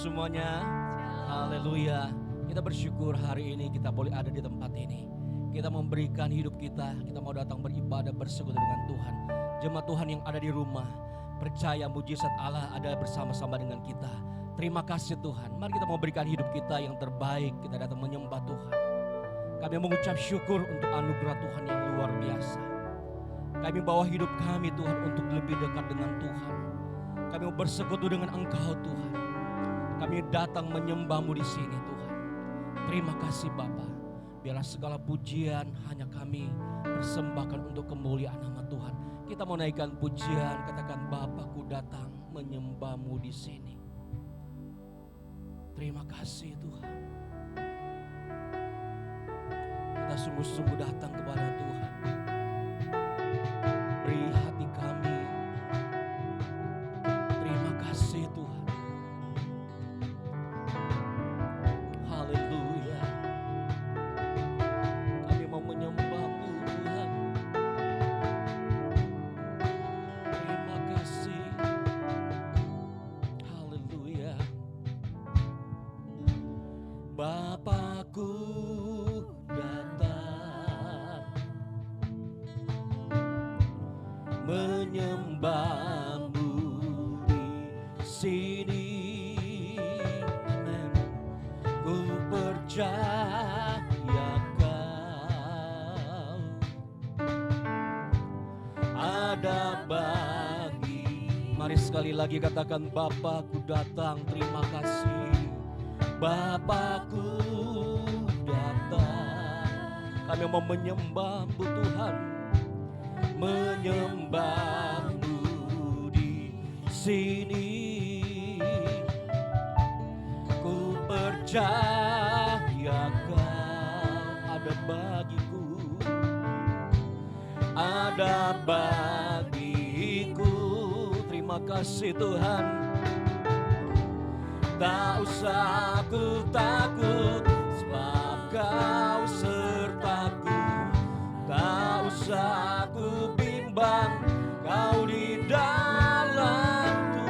semuanya. Haleluya. Kita bersyukur hari ini kita boleh ada di tempat ini. Kita memberikan hidup kita mau datang beribadah bersekutu dengan Tuhan. Jemaat Tuhan yang ada di rumah, percaya mujizat Allah ada bersama-sama dengan kita. Terima kasih Tuhan. Mari kita memberikan hidup kita yang terbaik. Kita datang menyembah Tuhan. Kami mengucap syukur untuk anugerah Tuhan yang luar biasa. Kami bawa hidup kami Tuhan untuk lebih dekat dengan Tuhan. Kami mau bersekutu dengan Engkau Tuhan. Kami datang menyembah-Mu di sini Tuhan. Terima kasih Bapa. Biarlah segala pujian hanya kami persembahkan untuk kemuliaan nama Tuhan. Kita mau naikkan pujian, katakan Bapa-Ku datang menyembah-Mu di sini. Terima kasih Tuhan. Kita sungguh-sungguh datang kepada Tuhan. Beri hati kami. Terima kasih Tuhan. Haleluya. Kami mau menyembah-Mu Tuhan. Terima kasih. Haleluya. Bapa-Ku datang menyembah-Mu di sini. Amen. Ku percaya Kau ada bagi. Mari sekali lagi katakan Bapa-Ku datang. Terima kasih. Bapa-Ku datang. Kami mau menyembah-Mu Tuhan. Menyembah-Mu di sini. Ku percaya Kau ada bagiku. Ada bagiku. Terima kasih Tuhan. Tak usah ku takut, sebab Kau sertaku. Tak usah ku bimbang, Kau di dalamku.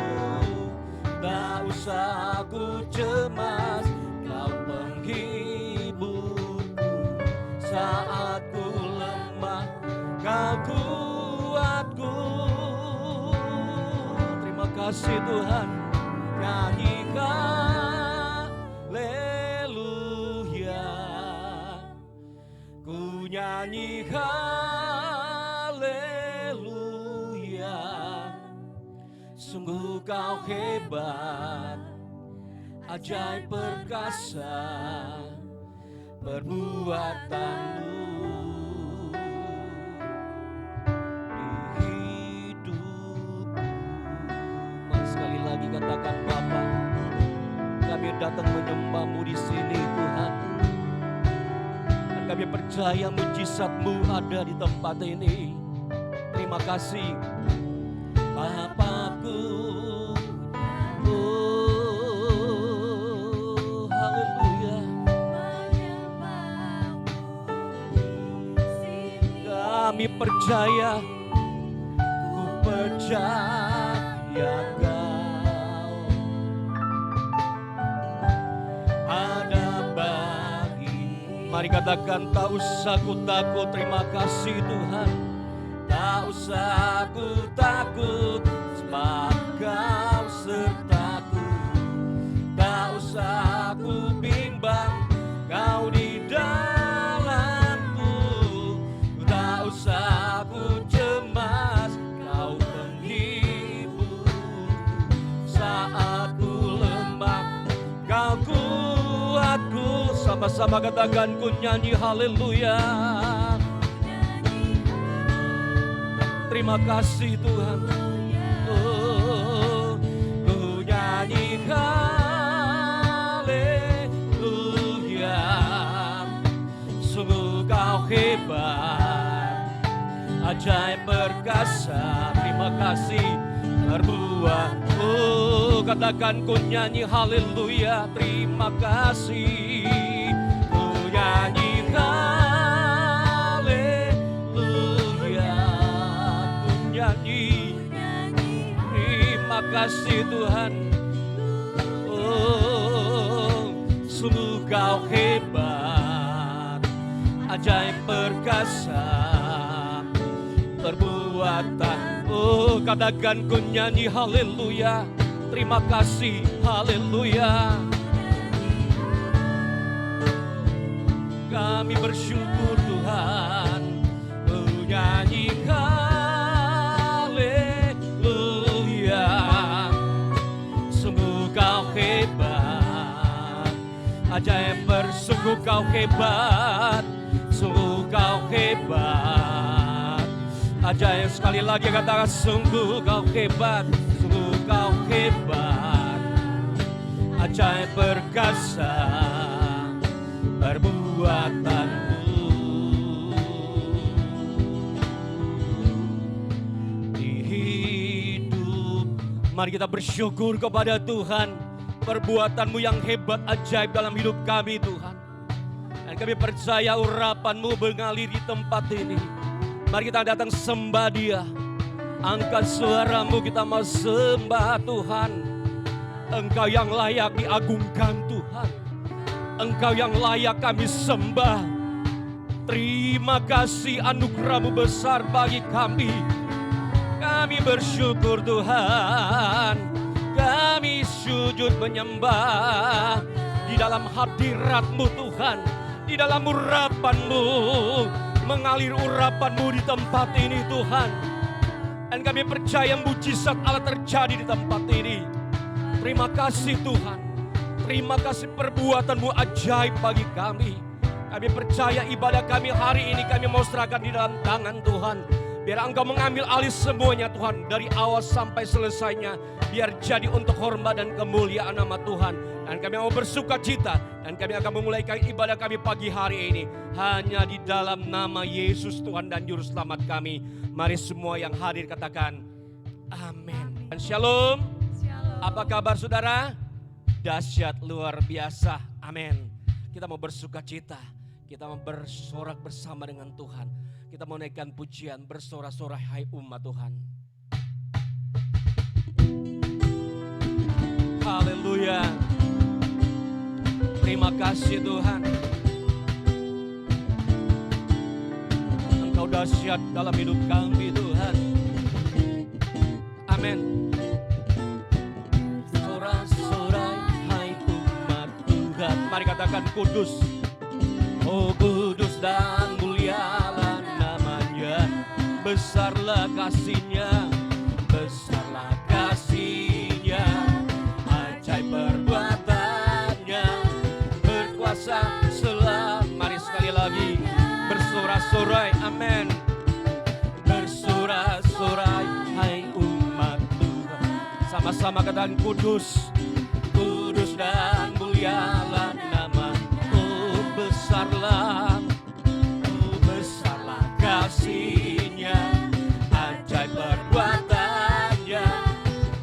Tak usah ku cemas, Kau penghiburku. Saat ku lemah, Kau kuatku. Terima kasih Tuhan. Nyanyi haleluya, ku nyanyi haleluya. Sungguh Kau hebat, ajaib perkasa perbuatan-Mu di hidupku. Mari sekali lagi katakan Bapa, kami datang menyembah-Mu di sini Tuhan. Dan kami percaya mujizat-Mu ada di tempat ini. Terima kasih Bapa-Ku. Oh, haleluya. Kami percaya, ku percaya Kau ada bagi. Mari katakan tak usah ku takut. Terima kasih Tuhan. Tak usah ku takut, sebab Kau sertaku. Tak usah ku bimbang, Kau di dalamku. Tak usah ku cemas, Kau penghibur. Saat ku lemah, Kau kuatku. Sama-sama katakan ku nyanyi haleluya. Terima kasih Tuhan. Oh, ku nyanyi haleluya. Sungguh Kau hebat, ajaib perkasa. Terima kasih berbuat. Oh, katakan ku nyanyi haleluya. Terima kasih. Ku nyanyi haleluya. Ku nyanyi. Terima kasih Tuhan. Oh, ajaib perkasa perbuatan. Oh, katakan ku nyanyi haleluya. Terima kasih, haleluya. Kami bersyukur Tuhan, ku nyanyi haleluya. Sungguh kau hebat, ajaib bersungguh kau hebat, sungguh kau hebat. Ajaib sekali lagi katakan sungguh kau hebat, sungguh kau hebat. Ajaib perkasa perbuatanmu. Di hidup, mari kita bersyukur kepada Tuhan. Perbuatanmu yang hebat ajaib dalam hidup kami Tuhan. Dan kami percaya urapan-Mu mengalir di tempat ini. Mari kita datang sembah Dia. Angkat suaramu, kita mau sembah Tuhan. Engkau yang layak diagungkan Tuhan. Engkau yang layak kami sembah. Terima kasih anugerah-Mu besar bagi kami. Kami bersyukur Tuhan. Kami sujud menyembah di dalam hadirat-Mu Tuhan. Di dalam urapan-Mu. Mengalir urapan-Mu di tempat ini Tuhan. Dan kami percaya mujizat Allah terjadi di tempat ini. Terima kasih Tuhan. Terima kasih perbuatan-Mu ajaib bagi kami. Kami percaya ibadah kami hari ini kami mau serahkan di dalam tangan Tuhan. Biar Engkau mengambil alih semuanya Tuhan. Dari awal sampai selesainya. Biar jadi untuk hormat dan kemuliaan nama Tuhan. Dan kami mau bersuka cita. Dan kami akan memulai ibadah kami pagi hari ini. Hanya di dalam nama Yesus Tuhan dan Juru Selamat kami. Mari semua yang hadir katakan amin. Shalom. Apa kabar saudara? Dahsyat luar biasa. Amin. Kita mau bersuka cita. Kita mau bersorak bersama dengan Tuhan. Kita mau naikkan pujian bersorak-sorai hai umat Tuhan. Haleluya. Terima kasih Tuhan. Engkau dahsyat dalam hidup kami Tuhan. Amin. Sorak-sorai hai umat Tuhan. Mari katakan kudus. Oh kudus dan mulialah namanya. Besarlah kasih-Nya. Besarlah kasih-Nya. Ajaib perbuatan-Nya. Berkuasa selam. Mari sekali lagi. Bersorak-sorai. Amin. Bersorak-sorai hai umat Tuhan. Sama-sama katakan kudus. Kudus dan mulialah nama. Oh besarlah. Oh besarlah kasih-Nya. Ajaib perbuatan-Nya.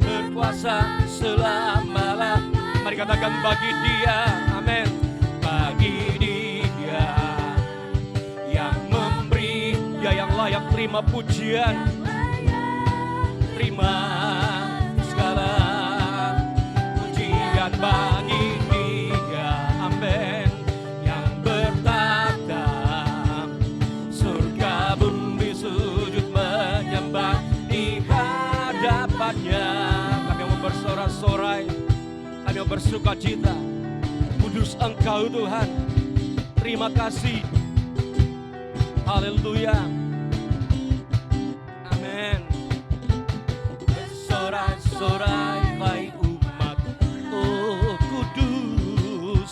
Berkuasa selama-lamanya. Mari katakan bagi Dia. Amin. Bagi Dia yang memberi. Dia yang layak terima pujian. Terima segala pujian bagi Dia. Amin. Yang bertata surga bumi sujud menyembah di hadapan-Nya. Kami mau bersorak-sorai. Kami mau bersuka cita. Kudus Engkau Tuhan. Terima kasih. Haleluya. Amin. Bersorak-sorai hai umat. Oh kudus.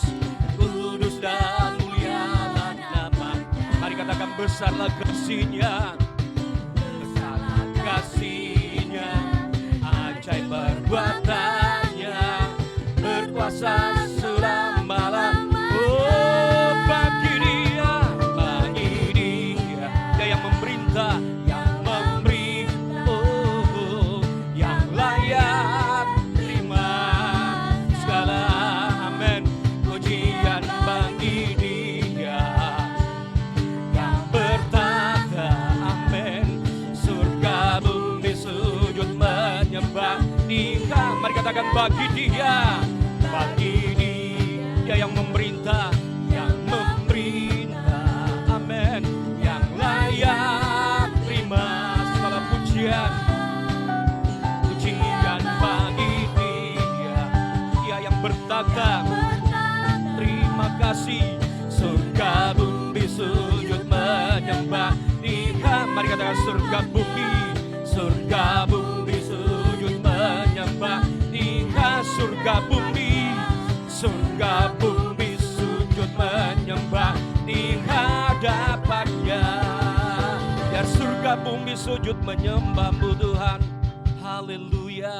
Kudus dan mulialah nama. Mari katakan besarlah kasih-Nya. Besarlah kasih-Nya. Ajaib perbuatan-Nya. Berkuasa selama-lamanya. Oh bagi Dia. Bagi Dia. Dia yang memerintah. Yang memberi. Oh yang layak terima segala. Amin. Pujian bagi Dia. Yang bertata. Amin. Surga bumi sujud menyembah Dia. Mari katakan bagi Dia. Bagi Dia yang memerintah. Yang memerintah. Amin. kasih. Surga bumi sujud menyembah Dia. Mari katakan surga bumi sujud menyembah Dia. Surga bumi sujud menyembah di hadapannya. Biar surga bumi sujud menyembah-Mu Tuhan. Haleluya.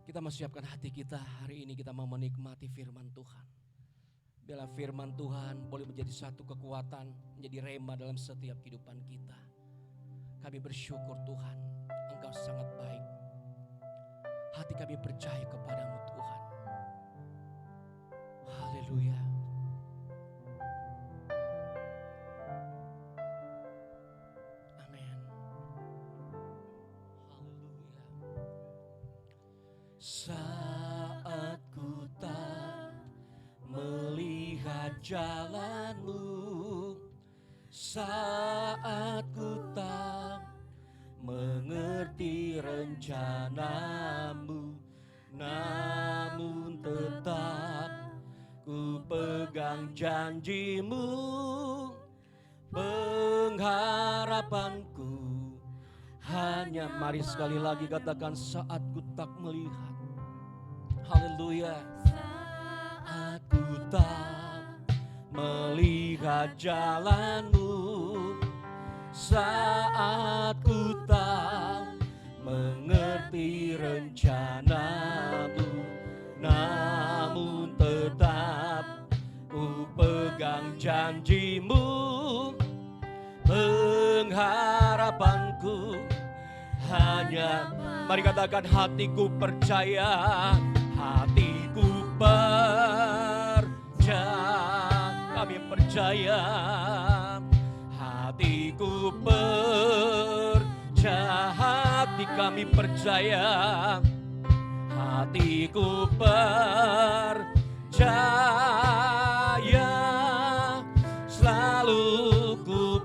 Kita menyiapkan hati kita hari ini, kita mau menikmati firman Tuhan. Biarlah firman Tuhan boleh menjadi satu kekuatan, menjadi rema dalam setiap kehidupan kita. Kami bersyukur Tuhan, Engkau sangat baik. Hati kami percaya kepadamu Tuhan. Haleluya. Amin. Haleluya. Saat ku tak melihat jalan-Mu, saat ku tak mengerti rencana-Mu, namun tetap ku pegang janji-Mu. Pengharapanku hanya, mari sekali lagi katakan, saat ku tak melihat. Haleluya. Saat ku tak melihat jalan-Mu, saat ku tak mengerti rencana-Mu, namun tetap ku pegang janji-Mu. Pengharapanku hanya, mari katakan, hatiku percaya, hatiku percaya, kami percaya, hatiku percaya, hati kami percaya, hatiku percaya, selalu ku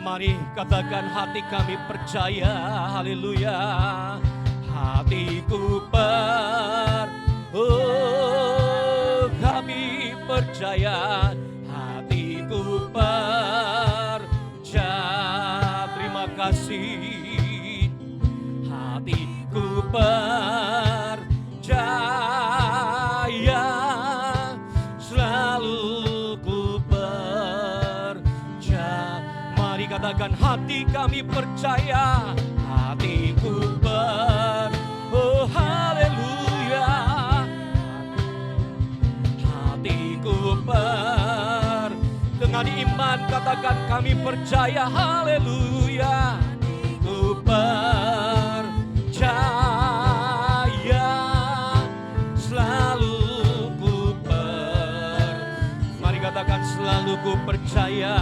mari katakan, hati kami percaya, haleluya, hatiku kami percaya, hatiku percaya, terima kasih, hatiku percaya, selalu ku percaya. Mari katakan, hati kami percaya, hatiku oh haleluya, hatiku dengan iman katakan, kami percaya, haleluya, hatiku percaya, selalu ku mari katakan, selalu ku percaya,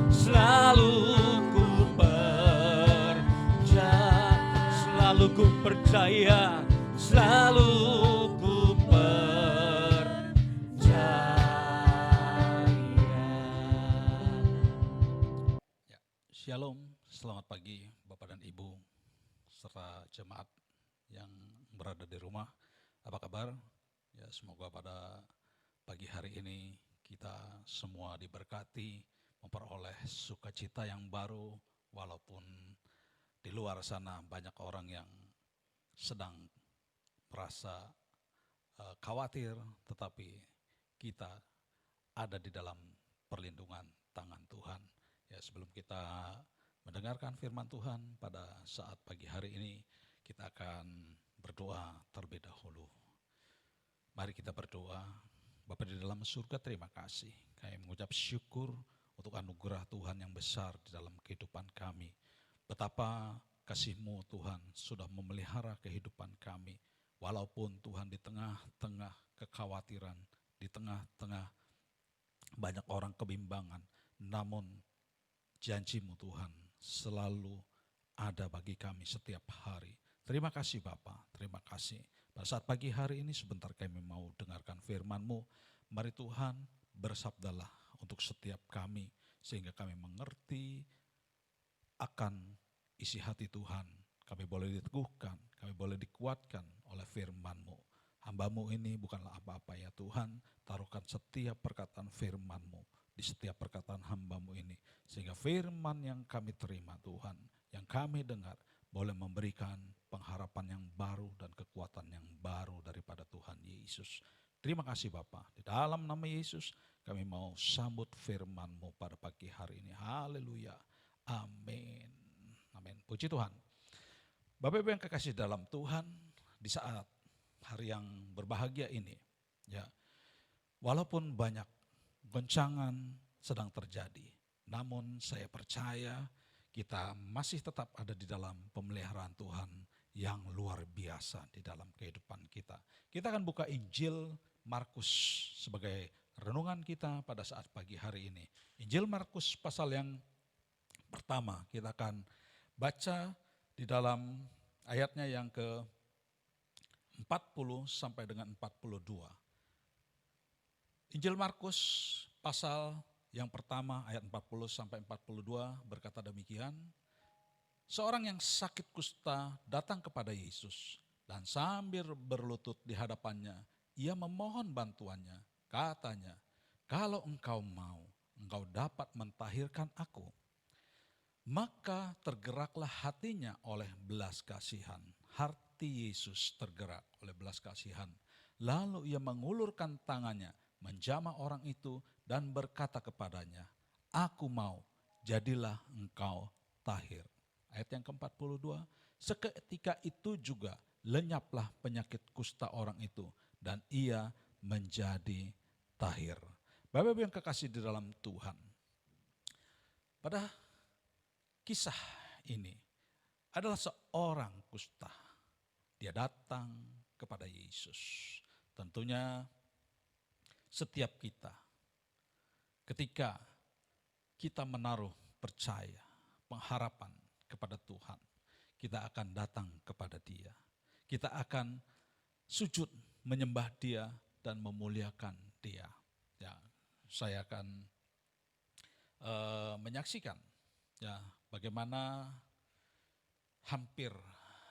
selalu ku percaya, selalu ku percaya, selalu ku percaya. Ya, Shalom, selamat pagi Bapak dan Ibu serta jemaat yang berada di rumah. Apa kabar? Ya, semoga pada pagi hari ini kita semua diberkati, memperoleh sukacita yang baru, walaupun di luar sana banyak orang yang sedang merasa khawatir, tetapi kita ada di dalam perlindungan tangan Tuhan. Ya, sebelum kita mendengarkan firman Tuhan pada saat pagi hari ini, kita akan berdoa terlebih dahulu. Mari kita berdoa. Bapa di dalam surga, terima kasih. Kami mengucap syukur untuk anugerah Tuhan yang besar di dalam kehidupan kami. Betapa kasih-Mu Tuhan sudah memelihara kehidupan kami. Walaupun Tuhan di tengah-tengah kekhawatiran, di tengah-tengah banyak orang kebimbangan, namun janji-Mu Tuhan selalu ada bagi kami setiap hari. Terima kasih Bapa, terima kasih. Pada saat pagi hari ini sebentar kami mau dengarkan firman-Mu. Mari Tuhan bersabdalah untuk setiap kami, sehingga kami mengerti akan isi hati Tuhan. Kami boleh diteguhkan, kami boleh dikuatkan oleh firman-Mu. Hamba-Mu ini bukanlah apa-apa ya Tuhan, taruhkan setiap perkataan firman-Mu di setiap perkataan hamba-Mu ini. Sehingga firman yang kami terima Tuhan, yang kami dengar, boleh memberikan pengharapan yang baru dan kekuatan yang baru daripada Tuhan Yesus. Terima kasih Bapa. Di dalam nama Yesus kami mau sambut firman-Mu pada pagi hari ini. Haleluya. Amin. Amin. Puji Tuhan. Bapak Ibu yang kekasih dalam Tuhan, di saat hari yang berbahagia ini, ya, walaupun banyak goncangan sedang terjadi, namun saya percaya kita masih tetap ada di dalam pemeliharaan Tuhan yang luar biasa di dalam kehidupan kita. Kita akan buka Injil Markus sebagai renungan kita pada saat pagi hari ini. Injil Markus pasal yang pertama kita akan baca di dalam ayatnya yang ke 40 sampai dengan 42. Injil Markus pasal yang pertama ayat 40 sampai 42 berkata demikian. Seorang yang sakit kusta datang kepada Yesus dan sambil berlutut di hadapannya, ia memohon bantuannya. Katanya, kalau engkau mau, engkau dapat mentahirkan aku. Maka tergeraklah hatinya oleh belas kasihan. Hati Yesus tergerak oleh belas kasihan. Lalu ia mengulurkan tangannya, menjamah orang itu dan berkata kepadanya, aku mau, jadilah engkau tahir. Ayat yang ke-42, seketika itu juga lenyaplah penyakit kusta orang itu dan ia menjadi tahir. Bapak-Ibu yang kekasih di dalam Tuhan, pada kisah ini adalah seorang kusta. Dia datang kepada Yesus. Tentunya setiap kita, ketika kita menaruh percaya, pengharapan kepada Tuhan, kita akan datang kepada Dia. Kita akan sujud menyembah Dia dan memuliakan Dia. Ya, saya akan menyaksikan ya bagaimana hampir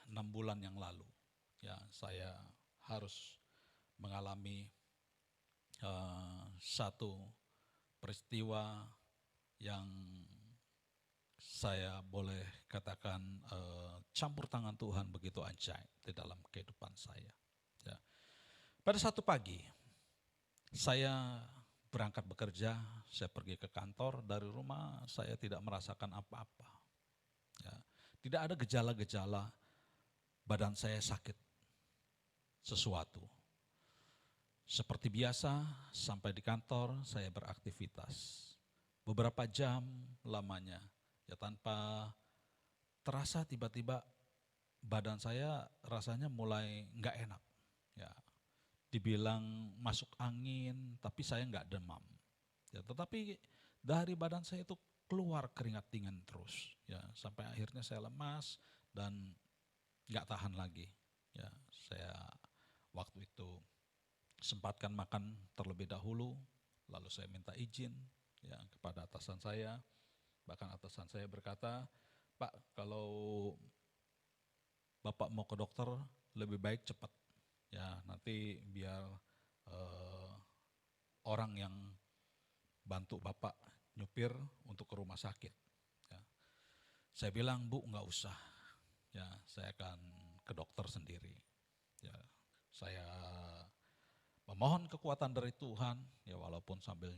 6 bulan yang lalu ya saya harus mengalami satu peristiwa yang saya boleh katakan campur tangan Tuhan begitu ajaib di dalam kehidupan saya. Ya. Pada satu pagi saya berangkat bekerja, saya pergi ke kantor, dari rumah saya tidak merasakan apa-apa. Ya. Tidak ada gejala-gejala badan saya sakit sesuatu. Seperti biasa sampai di kantor saya beraktivitas. Beberapa jam lamanya ya tanpa terasa tiba-tiba badan saya rasanya mulai nggak enak. Ya, dibilang masuk angin tapi saya nggak demam. Ya, tetapi dari badan saya itu keluar keringat dingin terus. Ya, sampai akhirnya saya lemas dan nggak tahan lagi. Ya, saya waktu itu sempatkan makan terlebih dahulu, lalu saya minta izin ya kepada atasan saya. Bahkan atasan saya berkata, Pak, kalau Bapak mau ke dokter lebih baik cepat. Ya, nanti biar orang yang bantu Bapak nyupir untuk ke rumah sakit. Ya. Saya bilang, Bu, nggak usah. Ya, saya akan ke dokter sendiri. Ya, saya memohon kekuatan dari Tuhan, ya walaupun sambil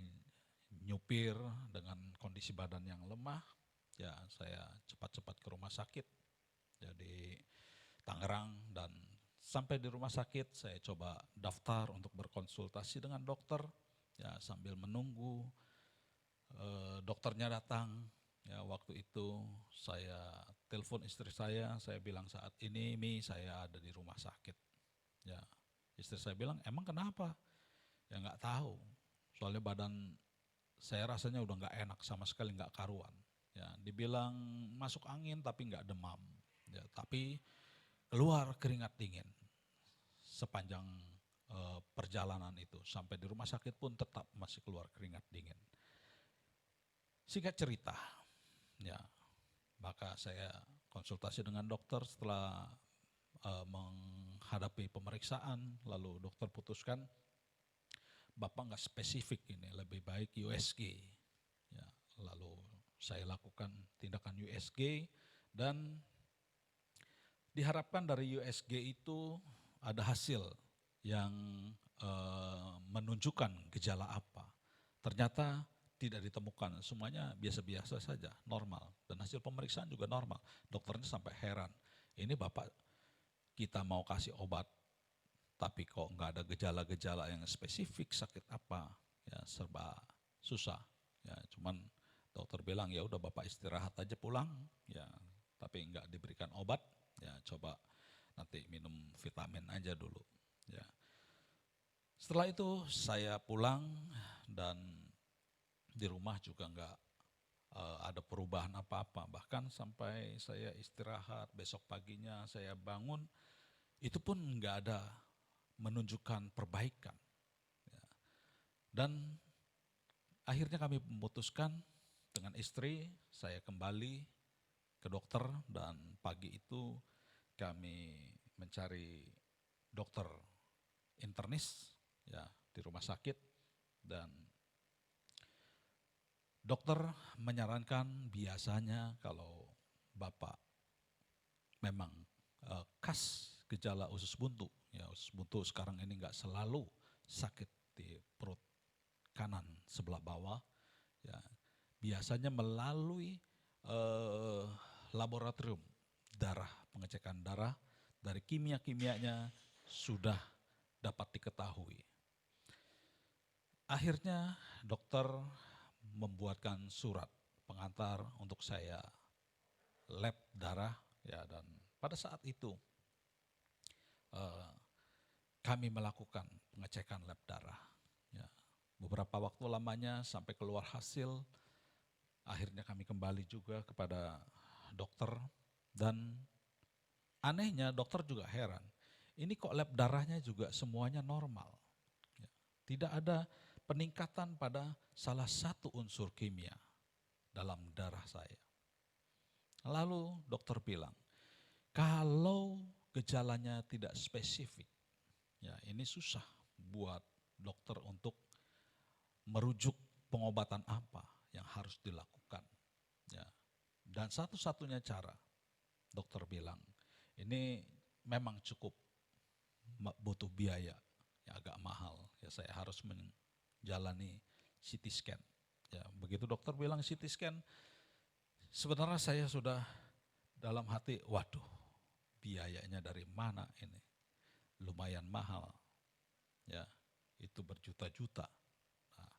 nyupir dengan kondisi badan yang lemah, ya saya cepat-cepat ke rumah sakit. Jadi Tangerang dan sampai di rumah sakit saya coba daftar untuk berkonsultasi dengan dokter, ya sambil menunggu dokternya datang. Ya waktu itu saya telepon istri saya bilang saat ini Mi saya ada di rumah sakit. Ya istri saya bilang emang kenapa? Ya nggak tahu. Soalnya badan saya rasanya udah nggak enak sama sekali nggak karuan. Ya dibilang masuk angin tapi nggak demam. Ya tapi keluar keringat dingin sepanjang perjalanan itu sampai di rumah sakit pun tetap masih keluar keringat dingin. Singkat cerita, ya maka saya konsultasi dengan dokter setelah hadapi pemeriksaan, lalu dokter putuskan Bapak nggak spesifik ini, lebih baik USG. Ya, lalu saya lakukan tindakan USG dan diharapkan dari USG itu ada hasil yang menunjukkan gejala apa. Ternyata tidak ditemukan, semuanya biasa-biasa saja, normal. Dan hasil pemeriksaan juga normal. Dokternya sampai heran, ini Bapak kita mau kasih obat, tapi kok nggak ada gejala-gejala yang spesifik, sakit apa, ya serba susah. Ya, cuman dokter bilang ya udah Bapak istirahat aja pulang, ya tapi nggak diberikan obat, ya coba nanti minum vitamin aja dulu. Ya. Setelah itu saya pulang dan di rumah juga nggak ada perubahan apa-apa. Bahkan sampai saya istirahat, besok paginya saya bangun, itu pun nggak ada menunjukkan perbaikan. Ya. Dan akhirnya kami memutuskan dengan istri, saya kembali ke dokter dan pagi itu kami mencari dokter internis ya di rumah sakit dan dokter menyarankan biasanya kalau Bapak memang khas gejala usus buntu, ya usus buntu sekarang ini nggak selalu sakit di perut kanan sebelah bawah, ya biasanya melalui laboratorium darah, pengecekan darah dari kimia-kimianya sudah dapat diketahui. Akhirnya dokter membuatkan surat pengantar untuk saya lab darah ya dan pada saat itu kami melakukan pengecekan lab darah. Ya, beberapa waktu lamanya sampai keluar hasil, akhirnya kami kembali juga kepada dokter dan anehnya dokter juga heran. Ini kok lab darahnya juga semuanya normal. Ya, tidak ada peningkatan pada salah satu unsur kimia dalam darah saya. Lalu dokter bilang, kalau gejalanya tidak spesifik, ya ini susah buat dokter untuk merujuk pengobatan apa yang harus dilakukan. Ya. Dan satu-satunya cara, dokter bilang, ini memang cukup butuh biaya yang agak mahal. Ya saya harus menjalani CT scan. Ya, begitu dokter bilang CT scan, sebenarnya saya sudah dalam hati, waduh, biayanya dari mana ini? Lumayan mahal. Ya, itu berjuta-juta. Nah,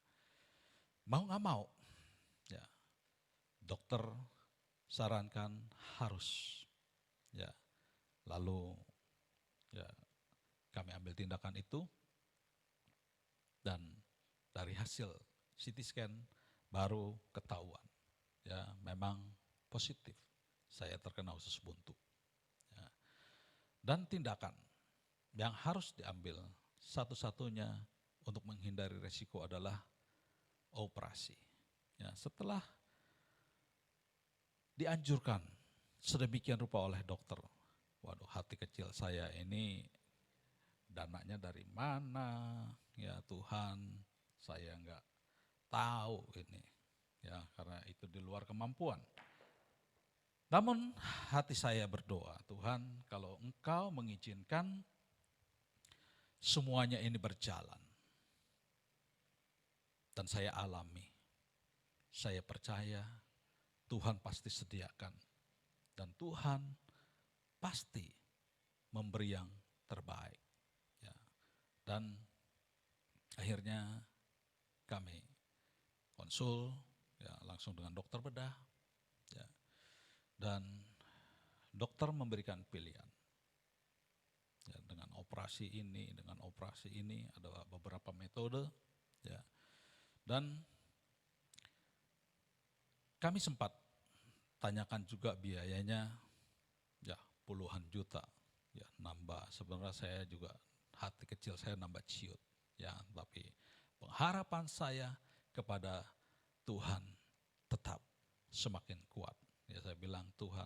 mau nggak mau, ya, dokter sarankan harus. Ya, lalu ya kami ambil tindakan itu dan dari hasil CT scan baru ketahuan ya memang positif saya terkena usus buntu. Ya. Dan tindakan yang harus diambil satu-satunya untuk menghindari resiko adalah operasi. Ya, setelah dianjurkan sedemikian rupa oleh dokter, waduh hati kecil saya ini dananya dari mana ya Tuhan, saya nggak tahu ini ya karena itu di luar kemampuan. Namun hati saya berdoa, Tuhan kalau Engkau mengizinkan semuanya ini berjalan dan saya alami, saya percaya Tuhan pasti sediakan dan Tuhan pasti memberi yang terbaik. Ya. Dan akhirnya kami konsul ya langsung dengan dokter bedah ya. Dan dokter memberikan pilihan ya, dengan operasi ini ada beberapa metode ya. Dan kami sempat tanyakan juga biayanya ya puluhan juta ya nambah, sebenarnya saya juga hati kecil saya nambah ciut ya, tapi pengharapan saya kepada Tuhan tetap semakin kuat. Ya saya bilang Tuhan,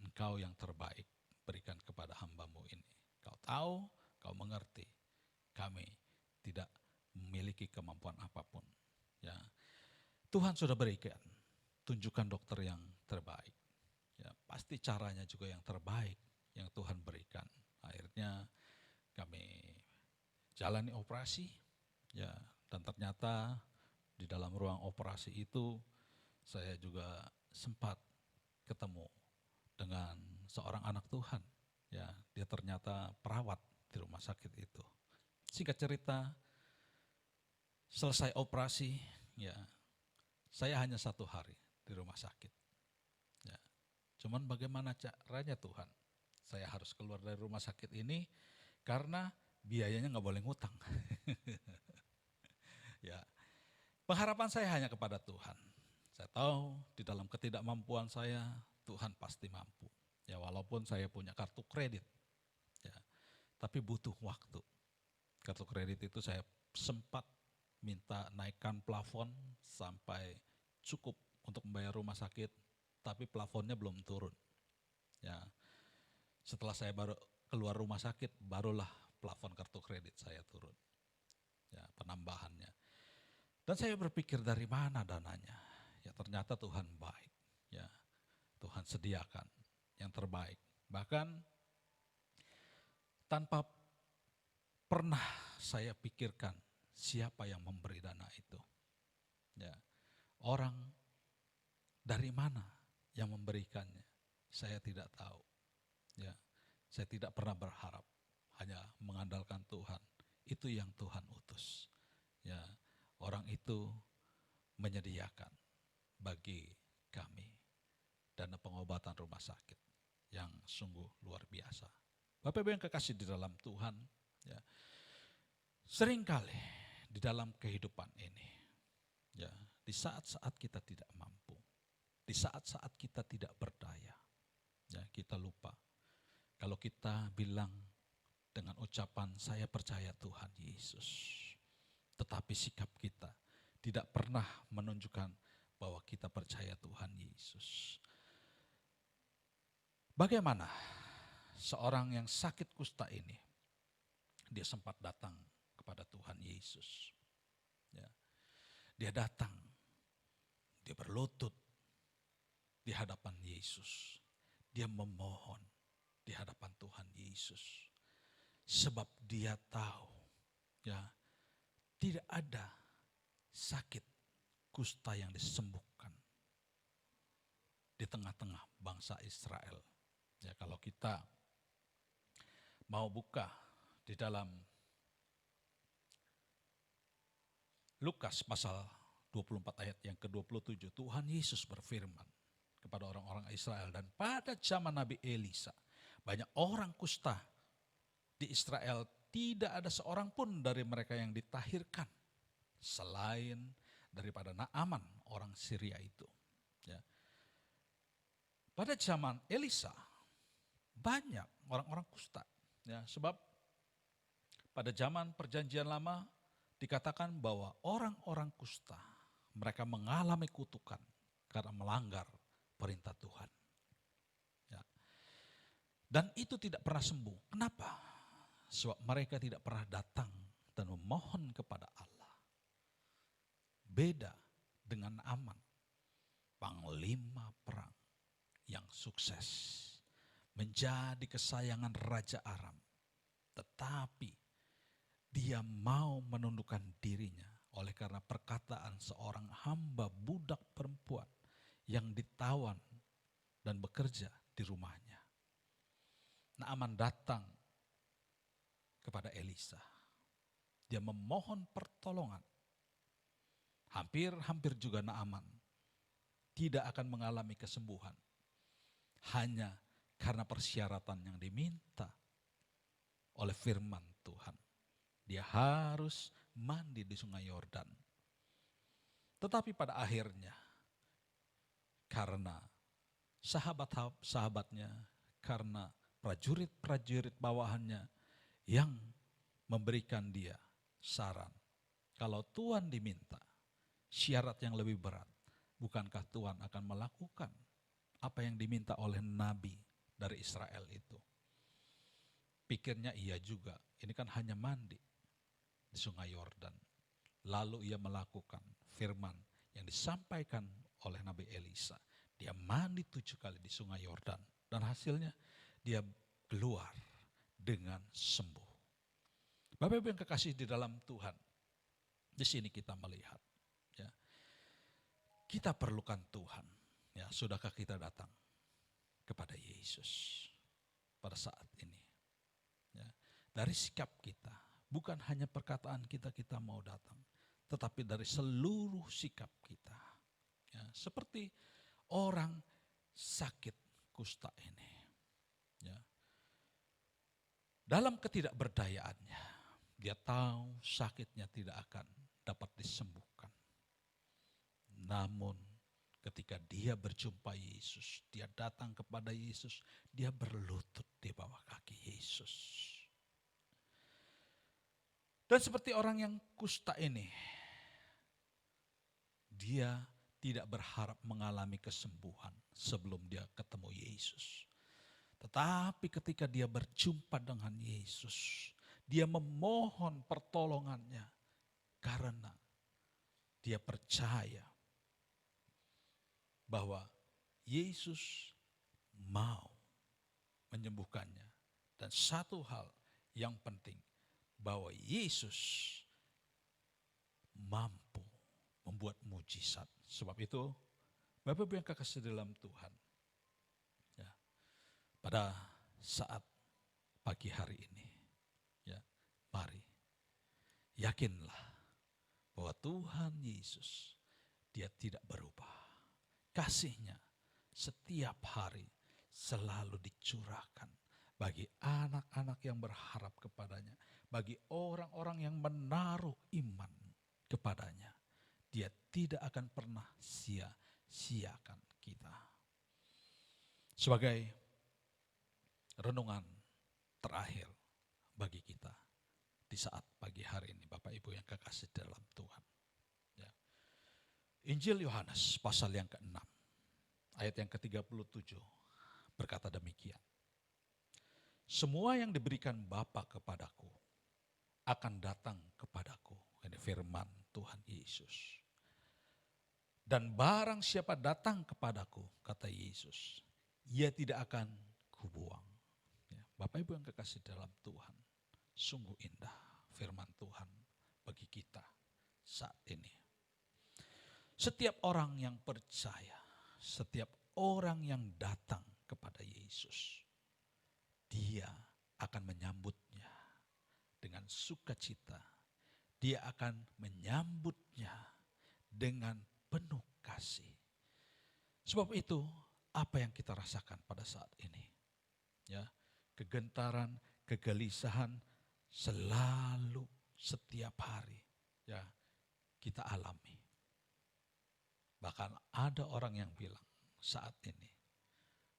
Engkau yang terbaik berikan kepada hamba-Mu ini. Kau tahu, kau mengerti. Kami tidak memiliki kemampuan apapun. Ya, Tuhan sudah berikan, tunjukkan dokter yang terbaik. Ya, pasti caranya juga yang terbaik yang Tuhan berikan. Akhirnya kami jalani operasi, ya, dan ternyata di dalam ruang operasi itu saya juga sempat ketemu dengan seorang anak Tuhan. Ya, dia ternyata perawat di rumah sakit itu. Singkat cerita, selesai operasi, ya, saya hanya 1 hari di rumah sakit. Ya, cuman bagaimana caranya Tuhan? Saya harus keluar dari rumah sakit ini karena biayanya nggak boleh ngutang. Ya, pengharapan saya hanya kepada Tuhan. Saya tahu di dalam ketidakmampuan saya, Tuhan pasti mampu. Ya, walaupun saya punya kartu kredit, ya, tapi butuh waktu. Kartu kredit itu saya sempat minta naikkan plafon sampai cukup untuk membayar rumah sakit, tapi plafonnya belum turun. Ya, setelah saya baru keluar rumah sakit, barulah plafon kartu kredit saya turun. Ya, penambahannya. Dan saya berpikir dari mana dananya? Ya, ternyata Tuhan baik. Ya, Tuhan sediakan yang terbaik. Bahkan tanpa pernah saya pikirkan siapa yang memberi dana itu. Ya, orang dari mana yang memberikannya? Saya tidak tahu. Ya, saya tidak pernah berharap, hanya mengandalkan Tuhan. Itu yang Tuhan utus. Ya, orang itu menyediakan bagi kami dana pengobatan rumah sakit yang sungguh luar biasa. Bapak Ibu yang kekasih di dalam Tuhan, ya, seringkali di dalam kehidupan ini, ya, di saat-saat kita tidak mampu, di saat-saat kita tidak berdaya, ya, kita lupa. Kalau kita bilang dengan ucapan saya percaya Tuhan Yesus, tetapi sikap kita tidak pernah menunjukkan bahwa kita percaya Tuhan Yesus. Bagaimana seorang yang sakit kusta ini, dia sempat datang kepada Tuhan Yesus. Ya, dia datang, dia berlutut di hadapan Yesus. Dia memohon di hadapan Tuhan Yesus. Sebab dia tahu, ya, tidak ada sakit kusta yang disembuhkan di tengah-tengah bangsa Israel. Ya, kalau kita mau buka di dalam Lukas pasal 24 ayat yang ke-27, Tuhan Yesus berfirman kepada orang-orang Israel, dan pada zaman Nabi Elisa, banyak orang kusta di Israel, tidak ada seorang pun dari mereka yang ditahirkan selain daripada Naaman orang Syria itu. Ya. Pada zaman Elisa banyak orang-orang kusta, ya, sebab pada zaman Perjanjian Lama dikatakan bahwa orang-orang kusta mereka mengalami kutukan karena melanggar perintah Tuhan. Ya. Dan itu tidak pernah sembuh. Kenapa? Sebab mereka tidak pernah datang dan memohon kepada Allah. Beda dengan Naaman, panglima perang yang sukses, menjadi kesayangan Raja Aram. Tetapi dia mau menundukkan dirinya oleh karena perkataan seorang hamba budak perempuan yang ditawan dan bekerja di rumahnya. Naaman datang kepada Elisa. Dia memohon pertolongan. Hampir juga Naaman tidak akan mengalami kesembuhan. Hanya karena persyaratan yang diminta oleh firman Tuhan. Dia harus mandi di sungai Yordan. Tetapi pada akhirnya, karena sahabat-sahabatnya, karena prajurit-prajurit bawahannya yang memberikan dia saran, kalau Tuhan diminta syarat yang lebih berat, bukankah Tuhan akan melakukan apa yang diminta oleh nabi dari Israel itu? Pikirnya iya juga, ini kan hanya mandi di sungai Yordan. Lalu ia melakukan firman yang disampaikan oleh Nabi Elisa. Dia mandi 7 kali di sungai Yordan. Dan hasilnya dia keluar dengan sembuh. Bapak Ibu yang kekasih di dalam Tuhan, di sini kita melihat, ya, kita perlukan Tuhan. Ya, sudahkah kita datang kepada Yesus pada saat ini? Ya, dari sikap kita, bukan hanya perkataan kita mau datang, tetapi dari seluruh sikap kita. Ya, seperti orang sakit kusta ini. Ya. Dalam ketidakberdayaannya, dia tahu sakitnya tidak akan dapat disembuhkan. Namun ketika dia berjumpa Yesus, dia datang kepada Yesus, dia berlutut di bawah kaki Yesus. Dan seperti orang yang kusta ini, dia tidak berharap mengalami kesembuhan sebelum dia ketemu Yesus. Tetapi ketika dia berjumpa dengan Yesus, dia memohon pertolongannya karena dia percaya bahwa Yesus mau menyembuhkannya. Dan satu hal yang penting, bahwa Yesus mampu membuat mujizat. Sebab itu, Bapak Ibu yang kekasih dalam Tuhan, ya, pada saat pagi hari ini, ya, mari yakinlah bahwa Tuhan Yesus, dia tidak berubah. Kasih-Nya setiap hari selalu dicurahkan bagi anak-anak yang berharap kepadanya, bagi orang-orang yang menaruh iman kepadanya. Dia tidak akan pernah sia-siakan kita. Sebagai renungan terakhir bagi kita di saat pagi hari ini, Bapak Ibu yang kekasih dalam Tuhan. Ya. Injil Yohanes pasal yang ke-6, ayat yang ke-37 berkata demikian. Semua yang diberikan Bapa kepadaku akan datang kepadaku. Ini firman Tuhan Yesus. Dan barang siapa datang kepadaku, kata Yesus, ia tidak akan kubuang. Ya, Bapak Ibu yang kekasih dalam Tuhan, sungguh indah firman Tuhan bagi kita saat ini. Setiap orang yang percaya, setiap orang yang datang kepada Yesus, dia akan menyambutnya dengan sukacita. Dia akan menyambutnya dengan penuh kasih. Sebab itu, apa yang kita rasakan pada saat ini? Ya, kegentaran, kegelisahan selalu setiap hari, ya, kita alami. Bahkan ada orang yang bilang saat ini,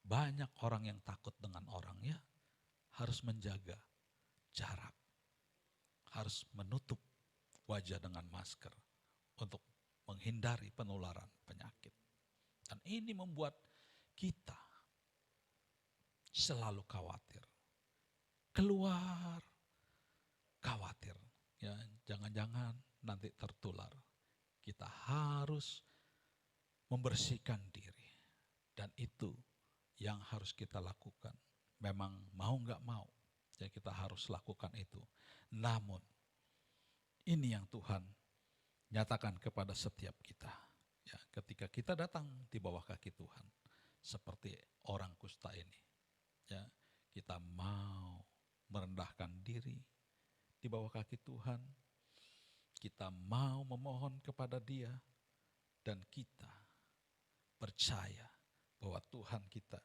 banyak orang yang takut dengan orangnya, harus menjaga jarak, harus menutup wajah dengan masker untuk menghindari penularan penyakit. Dan ini membuat kita selalu khawatir. Keluar, khawatir. Ya, jangan-jangan nanti tertular. Kita harus membersihkan diri. Dan itu yang harus kita lakukan. Memang mau gak mau, ya kita harus lakukan itu. Namun, ini yang Tuhan nyatakan kepada setiap kita. Ya, ketika kita datang di bawah kaki Tuhan, seperti orang kusta ini, ya, kita mau merendahkan diri di bawah kaki Tuhan, kita mau memohon kepada Dia, dan kita percaya bahwa Tuhan kita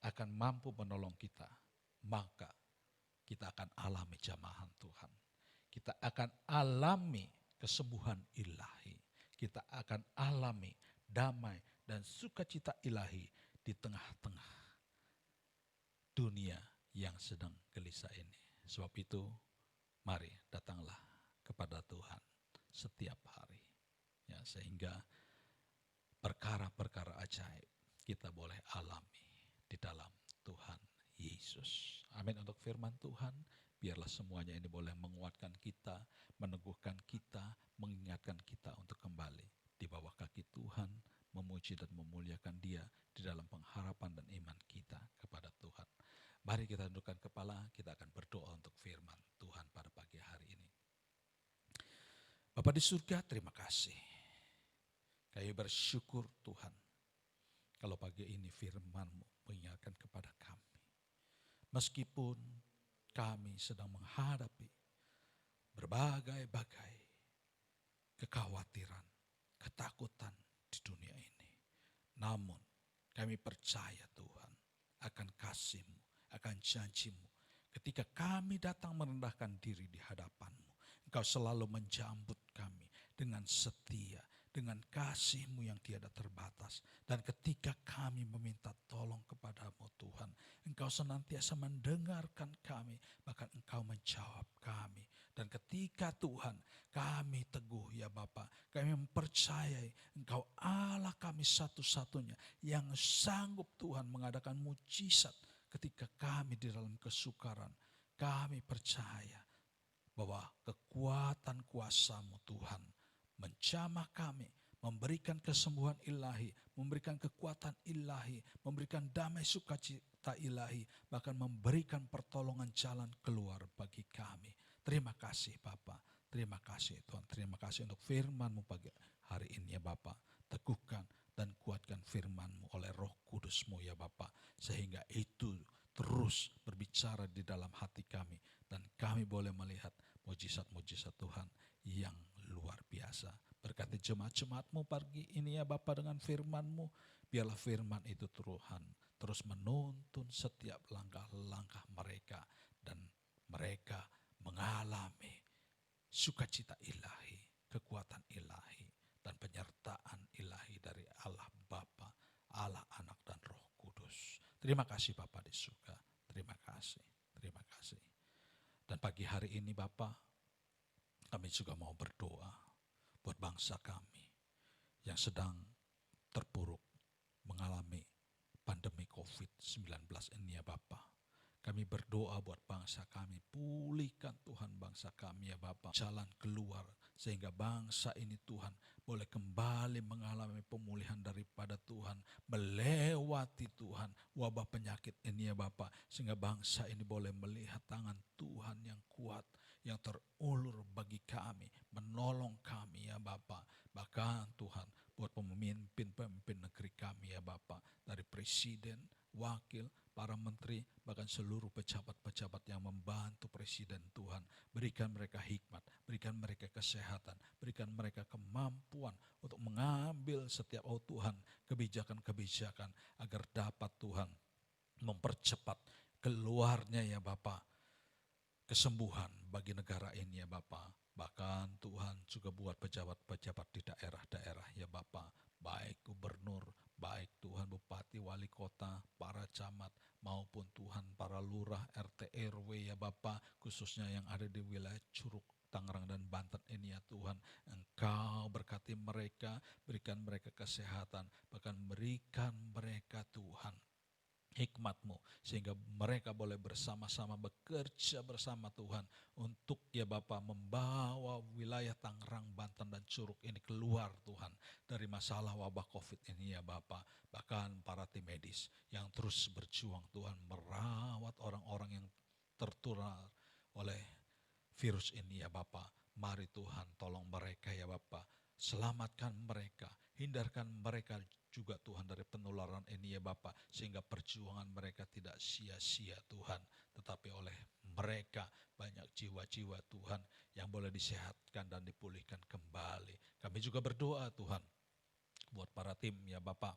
akan mampu menolong kita, maka kita akan alami jamahan Tuhan. Kita akan alami kesembuhan ilahi. Kita akan alami damai dan sukacita ilahi di tengah-tengah dunia yang sedang gelisah ini. Sebab itu, mari datanglah kepada Tuhan setiap hari. Ya, sehingga perkara-perkara ajaib kita boleh alami di dalam Tuhan Yesus. Amin untuk firman Tuhan. Biarlah semuanya ini boleh menguatkan kita, meneguhkan kita, mengingatkan kita untuk kembali di bawah kaki Tuhan, memuji dan memuliakan Dia di dalam pengharapan dan iman kita kepada Tuhan. Mari kita tundukkan kepala, kita akan berdoa untuk firman Tuhan pada pagi hari ini. Bapa di surga, terima kasih. Kami bersyukur Tuhan, kalau pagi ini firman-Mu mengingatkan kepada kami. Meskipun kami sedang menghadapi berbagai-bagai kekhawatiran, ketakutan di dunia ini. Namun kami percaya Tuhan akan kasih-Mu, akan janji-Mu. Ketika kami datang merendahkan diri di hadapan-Mu, Engkau selalu menjambut kami dengan setia, dengan kasih-Mu yang tiada terbatas. Dan ketika kami meminta tolong kepada-Mu Tuhan, Engkau senantiasa mendengarkan kami, bahkan Engkau menjawab kami. Dan ketika Tuhan kami teguh ya Bapa, kami mempercayai Engkau Allah kami satu-satunya yang sanggup Tuhan mengadakan mujizat ketika kami di dalam kesukaran. Kami percaya bahwa kekuatan kuasa-Mu Tuhan menjamah kami, memberikan kesembuhan ilahi, memberikan kekuatan ilahi, memberikan damai sukacita ilahi, bahkan memberikan pertolongan jalan keluar bagi kami. Terima kasih Bapa, terima kasih Tuhan, terima kasih untuk firman-Mu pagi hari ini ya Bapa. Teguhkan dan kuatkan firman-Mu oleh Roh Kudus-Mu ya Bapa, sehingga itu terus berbicara di dalam hati kami, dan kami boleh melihat mujizat-mujizat Tuhan yang luar biasa. Berkati jemaat-jemaat-Mu pagi ini ya Bapa dengan firman-Mu. Biarlah firman itu Tuhan terus menuntun setiap langkah-langkah mereka, dan mereka mengalami sukacita ilahi, kekuatan ilahi, dan penyertaan ilahi dari Allah Bapa, Allah Anak dan Roh Kudus. Terima kasih Bapa di surga, terima kasih, terima kasih. Dan pagi hari ini Bapa, kami juga mau berdoa buat bangsa kami yang sedang terpuruk mengalami pandemi COVID-19 ini ya Bapa. Kami berdoa buat bangsa kami, pulihkan Tuhan bangsa kami ya Bapa, jalan keluar sehingga bangsa ini Tuhan boleh kembali mengalami pemulihan daripada Tuhan, melewati Tuhan wabah penyakit ini ya Bapa, sehingga bangsa ini boleh melihat tangan Tuhan yang kuat, yang terulur bagi kami, menolong kami ya Bapa. Bahkan Tuhan buat pemimpin-pemimpin negeri kami ya Bapa, dari presiden, wakil, para menteri, bahkan seluruh pejabat-pejabat yang membantu presiden Tuhan. Berikan mereka hikmat, berikan mereka kesehatan, berikan mereka kemampuan untuk mengambil setiap Tuhan kebijakan-kebijakan agar dapat Tuhan mempercepat keluarnya ya Bapa kesembuhan bagi negara ini ya Bapa. Bahkan Tuhan juga buat pejabat-pejabat di daerah-daerah ya Bapa, baik gubernur, baik Tuhan bupati, wali kota, para camat, maupun Tuhan para lurah, RT, RW ya Bapa, khususnya yang ada di wilayah Curug, Tangerang dan Banten ini ya Tuhan. Engkau berkati mereka, berikan mereka kesehatan, bahkan berikan mereka Tuhan hikmat-Mu, sehingga mereka boleh bersama-sama bekerja bersama Tuhan untuk ya Bapa membawa wilayah Tangerang, Banten dan Curug ini keluar Tuhan dari masalah wabah COVID ini ya Bapa. Bahkan para tim medis yang terus berjuang Tuhan merawat orang-orang yang tertular oleh virus ini ya Bapa. Mari Tuhan tolong mereka ya Bapa, selamatkan mereka, hindarkan mereka juga Tuhan dari penularan ini ya Bapa, sehingga perjuangan mereka tidak sia-sia Tuhan, tetapi oleh mereka banyak jiwa-jiwa Tuhan yang boleh disehatkan dan dipulihkan kembali. Kami juga berdoa Tuhan buat para tim ya Bapa,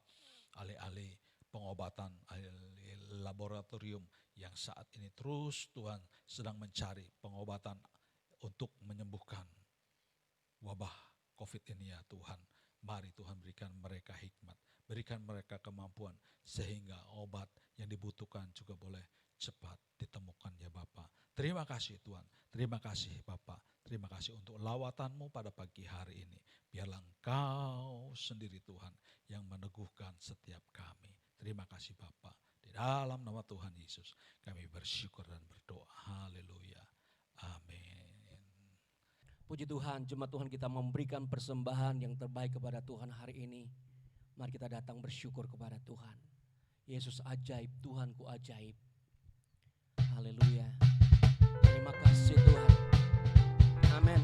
alih-alih pengobatan, alih laboratorium yang saat ini terus Tuhan sedang mencari pengobatan untuk menyembuhkan wabah COVID ini ya Tuhan. Mari Tuhan berikan mereka hikmat, berikan mereka kemampuan, sehingga obat yang dibutuhkan juga boleh cepat ditemukan ya Bapa. Terima kasih Tuhan, terima kasih Bapa, terima kasih untuk lawatan-Mu pada pagi hari ini. Biarlah Engkau sendiri Tuhan yang meneguhkan setiap kami. Terima kasih Bapa, di Di dalam nama Tuhan Yesus kami bersyukur dan berdoa. Haleluya. Amin. Puji Tuhan, jemaat Tuhan, kita memberikan persembahan yang terbaik kepada Tuhan hari ini. Mari kita datang bersyukur kepada Tuhan. Yesus ajaib, Tuhanku ajaib. Haleluya. Terima kasih Tuhan. Amin.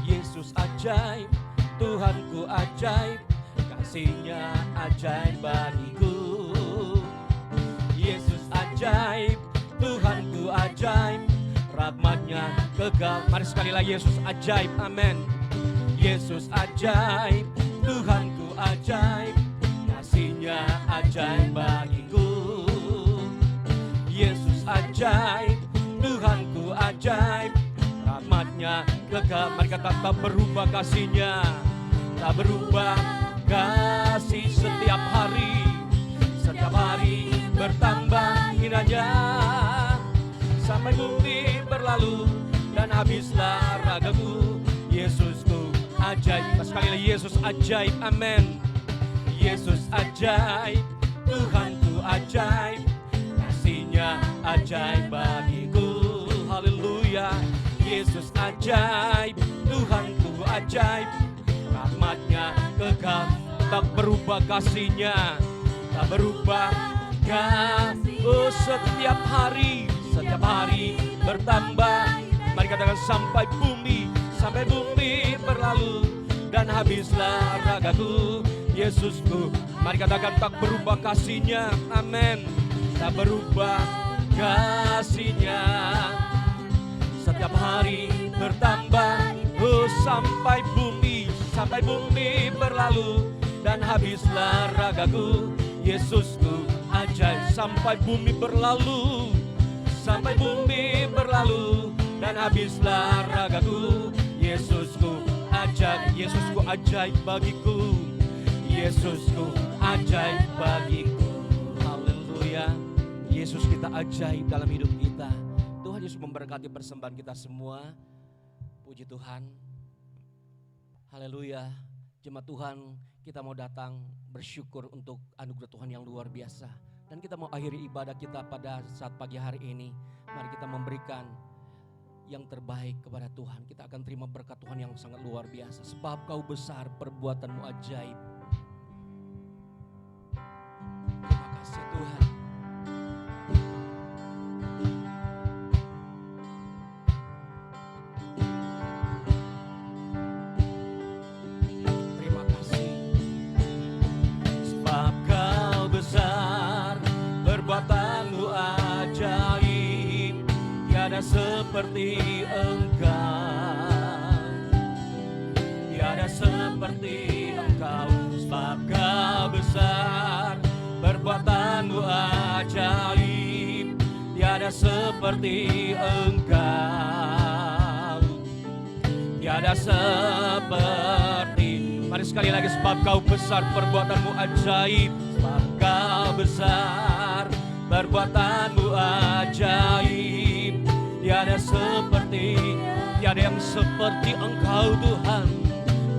Yesus ajaib, Tuhanku ajaib, kasih-Nya ajaib bagiku. Yesus ajaib, Tuhanku ajaib, rahmat-Nya kekal. Mari sekali lagi, Yesus ajaib, amin. Yesus ajaib, Tuhanku ajaib, kasih-Nya ajaib bagiku. Yesus ajaib, Tuhanku ajaib, rahmat-Nya kekal. Mari kata tak berubah kasih-Nya, tak berubah kasih setiap hari bertambah hinanya, sampai bumi berlalu dan habislah ragaku. Yesusku ajaib. Sekali lagi, Yesus ajaib, amin. Yesus ajaib, Tuhanku ajaib, kasih-Nya ajaib bagiku. Haleluya. Yesus ajaib, Tuhanku ajaib, rahmat-Nya kekal. Tak berubah kasih-Nya, tak berubah kasih. Oh, setiap hari bertambah. Mari katakan sampai bumi berlalu dan habislah ragaku. Yesusku, mari katakan tak berubah kasih-Nya, amin. Tak berubah kasih-Nya, setiap hari bertambah. Oh, sampai bumi berlalu dan habislah ragaku. Yesusku ajaib. Sampai bumi berlalu dan habislah ragaku. Yesusku ajaib. Yesusku ajaib bagiku. Yesusku ajaib bagiku. Haleluya. Yesus kita ajaib dalam hidup kita. Tuhan Yesus memberkati persembahan kita semua. Puji Tuhan. Haleluya. Jemaat Tuhan, kita mau datang bersyukur untuk anugerah Tuhan yang luar biasa. Dan kita mau akhiri ibadah kita pada saat pagi hari ini. Mari kita memberikan yang terbaik kepada Tuhan. Kita akan terima berkat Tuhan yang sangat luar biasa. Sebab Kau besar, perbuatan-Mu ajaib. Terima kasih Tuhan. Seperti Engkau, tiada seperti Engkau. Sebab Kau besar, perbuatan-Mu ajaib, tiada seperti Engkau, tiada seperti. Mari sekali lagi, sebab Kau besar, perbuatan-Mu ajaib. Sebab Kau besar, perbuatan-Mu ajaib, tiada yang seperti Engkau Tuhan,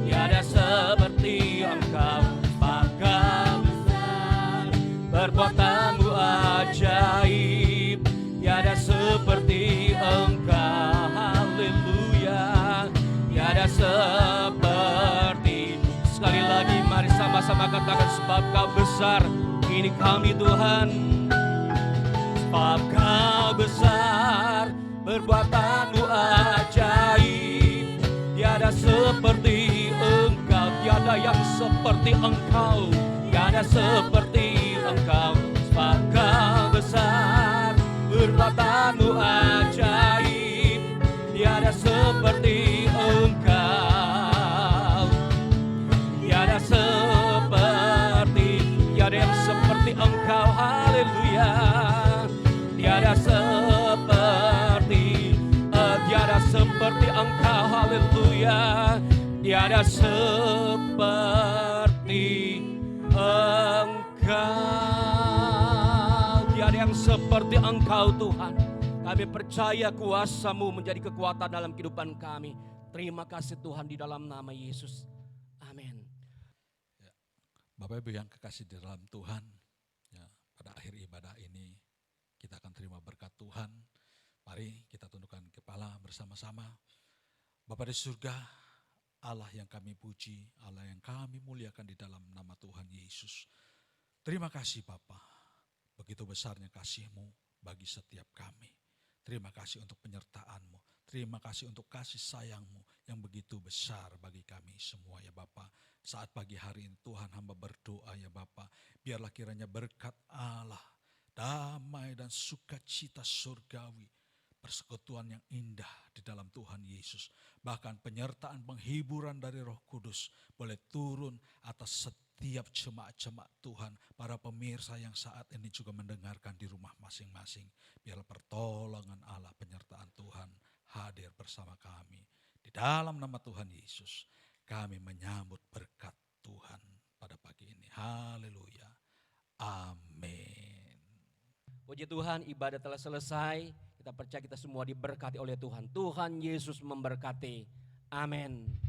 tiada seperti Engkau. Bangga besar, perbuatan-Mu ajaib, tiada seperti Engkau. Haleluya, tiada seperti. Sekali lagi mari sama-sama katakan, sebab Kau besar, ini kami Tuhan. Sebab Kau besar, perbuatan-Mu ajaib, tiada seperti Engkau, tiada yang seperti Engkau, tiada seperti Engkau. Sebab Kau besar, perbuatan-Mu ajaib, tiada seperti Engkau, tiada seperti, tiada yang seperti Engkau. Haleluya. Tiada seperti Engkau, haleluya. Tiada seperti Engkau, tiada yang seperti Engkau Tuhan. Kami percaya kuasa-Mu menjadi kekuatan dalam kehidupan kami. Terima kasih Tuhan, di dalam nama Yesus. Amin. Ya. Bapak Ibu yang kekasih di dalam Tuhan, ya, pada akhir ibadah ini kita akan terima berkat Tuhan. Mari kita tundukkan kepala bersama-sama. Bapa di surga, Allah yang kami puji, Allah yang kami muliakan di dalam nama Tuhan Yesus. Terima kasih Bapa, begitu besarnya kasih-Mu bagi setiap kami. Terima kasih untuk penyertaan-Mu. Terima kasih untuk kasih sayang-Mu yang begitu besar bagi kami semua ya Bapa. Saat pagi hari ini Tuhan hamba berdoa ya Bapa, biarlah kiranya berkat Allah, damai dan sukacita surgawi, persekutuan yang indah di dalam Tuhan Yesus, bahkan penyertaan penghiburan dari Roh Kudus boleh turun atas setiap jemaat-jemaat Tuhan, para pemirsa yang saat ini juga mendengarkan di rumah masing-masing. Biarlah pertolongan Allah, penyertaan Tuhan hadir bersama kami. Di dalam nama Tuhan Yesus, kami menyambut berkat Tuhan pada pagi ini. Haleluya. Amin. Puji Tuhan, ibadah telah selesai. Kita percaya kita semua diberkati oleh Tuhan. Tuhan Yesus memberkati. Amin.